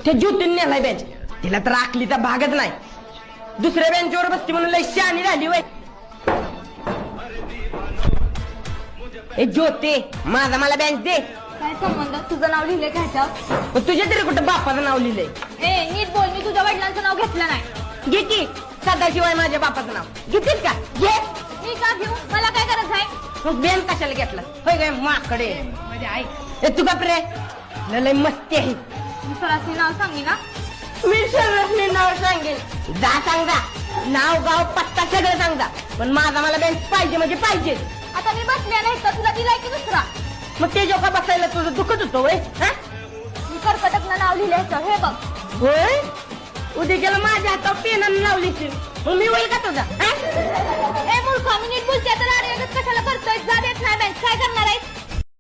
ते ज्योतीने नेलाय बेंच. तिला तर आखलीचा भागच नाही. दुसऱ्या बेंचवर बसती म्हणून लय शहाणी झाली वय. ए ज्योती, माझा मला बेंच दे. काय संबंध? तुझं नाव लिहिलंय का ह्याच्यावर? तुझ्या तरी कुठं बापाचं नाव लिहिलंय? ए नीट बोल, मी तुझ्या वडिलांचं नाव घेतलं नाही. घे की, सदाशिवाय माझ्या बापाचं नाव घेतील का? घे. मी का घेऊ? मला काय गरज आहे? मग बेंच कशाला घेतला? होय काय माकडे. म्हणजे ऐक, ए तू बापरे, लय मस्ती आहे. मी सरासनी नाव सांगी ना. मी सर्वस्वी नाव सांगेल. जा सांग जा, नाव गाव पत्ता सगळं सांग जा. पण माझा मला बेंच पाहिजे म्हणजे पाहिजे. आता मी बसले नाही तर तुला दिलाय की दुसरा? मग ते जोका बसायला तुझं दुखत होतं वय? मी कर्कटकनं नाव लिहिलंय ह्याच्यावर, हे बघ. होय, उद्या गेला माझ्या हातावर पेनानं लावली मग मी होईल का तुझा? ए मूर्खा, मी नीट बोलते तर अरे कशाला करतोय? जा देत नाही बेंच, काय करणार आहे?